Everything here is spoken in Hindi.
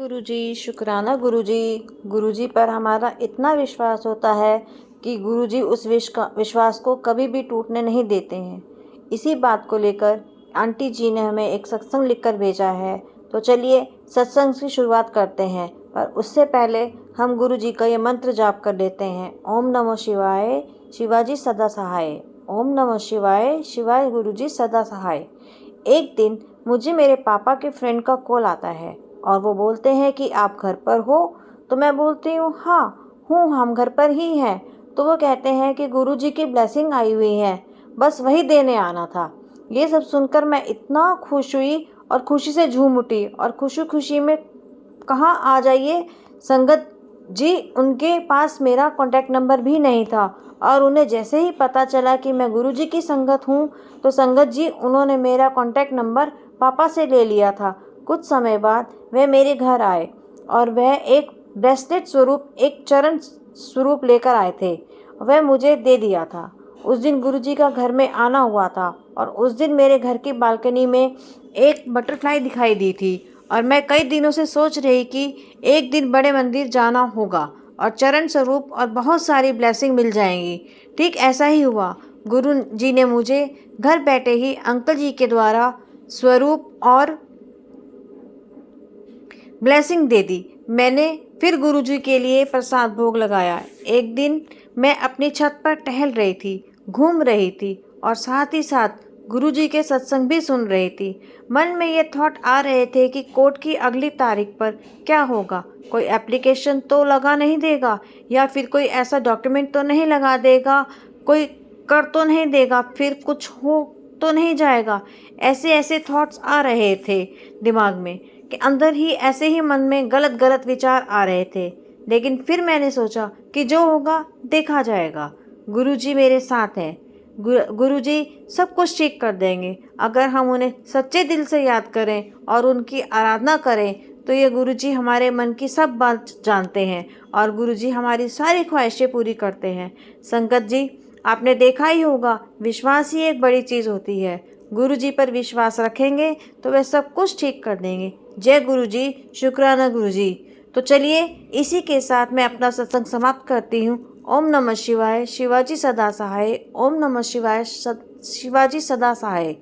गुरुजी, शुक्राना गुरुजी। गुरुजी पर हमारा इतना विश्वास होता है कि गुरुजी उस विश्वास को कभी भी टूटने नहीं देते हैं। इसी बात को लेकर आंटी जी ने हमें एक सत्संग लिखकर भेजा है। तो चलिए सत्संग की शुरुआत करते हैं, पर उससे पहले हम गुरुजी का ये मंत्र जाप कर लेते हैं। ओम नमः शिवाय, शिवाजी सदा सहाय। ओम नमः शिवाय, शिवाय गुरुजी सदा सहाय। एक दिन मुझे मेरे पापा के फ्रेंड का कॉल आता है और वो बोलते हैं कि आप घर पर हो। तो मैं बोलती हूँ हाँ हूँ, हम घर पर ही हैं। तो वो कहते हैं कि गुरुजी की ब्लेसिंग आई हुई है, बस वही देने आना था। ये सब सुनकर मैं इतना खुश हुई और खुशी से झूम उठी। और खुशी खुशी में कहाँ आ जाइए संगत जी, उनके पास मेरा कॉन्टैक्ट नंबर भी नहीं था। और उन्हें जैसे ही पता चला कि मैं गुरुजी की संगत हूँ, तो संगत जी उन्होंने मेरा कॉन्टैक्ट नंबर पापा से ले लिया था। कुछ समय बाद वह मेरे घर आए और वह एक ब्रेसलेट स्वरूप, एक चरण स्वरूप लेकर आए थे। वह मुझे दे दिया था। उस दिन गुरुजी का घर में आना हुआ था और उस दिन मेरे घर की बालकनी में एक बटरफ्लाई दिखाई दी थी। और मैं कई दिनों से सोच रही कि एक दिन बड़े मंदिर जाना होगा और चरण स्वरूप और बहुत सारी ब्लेसिंग मिल जाएंगी। ठीक ऐसा ही हुआ। गुरु जी ने मुझे घर बैठे ही अंकल जी के द्वारा स्वरूप और ब्लेसिंग दे दी। मैंने फिर गुरुजी के लिए प्रसाद भोग लगाया। एक दिन मैं अपनी छत पर टहल रही थी, घूम रही थी और साथ ही साथ गुरुजी के सत्संग भी सुन रही थी। मन में ये थॉट आ रहे थे कि कोर्ट की अगली तारीख पर क्या होगा। कोई एप्लीकेशन तो लगा नहीं देगा, या फिर कोई ऐसा डॉक्यूमेंट तो नहीं लगा देगा, कोई कर तो नहीं देगा, फिर कुछ हो तो नहीं जाएगा। ऐसे ऐसे थॉट्स आ रहे थे दिमाग में, कि अंदर ही ऐसे ही मन में गलत गलत विचार आ रहे थे। लेकिन फिर मैंने सोचा कि जो होगा देखा जाएगा। गुरुजी मेरे साथ हैं। गुरुजी सब कुछ ठीक कर देंगे। अगर हम उन्हें सच्चे दिल से याद करें और उनकी आराधना करें, तो ये गुरुजी हमारे मन की सब बात जानते हैं और गुरुजी हमारी सारी ख्वाहिशें पूरी करते हैं। संगत जी, आपने देखा ही होगा, विश्वास ही एक बड़ी चीज़ होती है। गुरुजी पर विश्वास रखेंगे तो वे सब कुछ ठीक कर देंगे। जय गुरुजी, शुक्राना गुरुजी। तो चलिए इसी के साथ मैं अपना सत्संग समाप्त करती हूँ। ओम नमः शिवाय, शिवाजी सदा सहाय। ओम नमः शिवाय, शिवाजी सदा सहाय।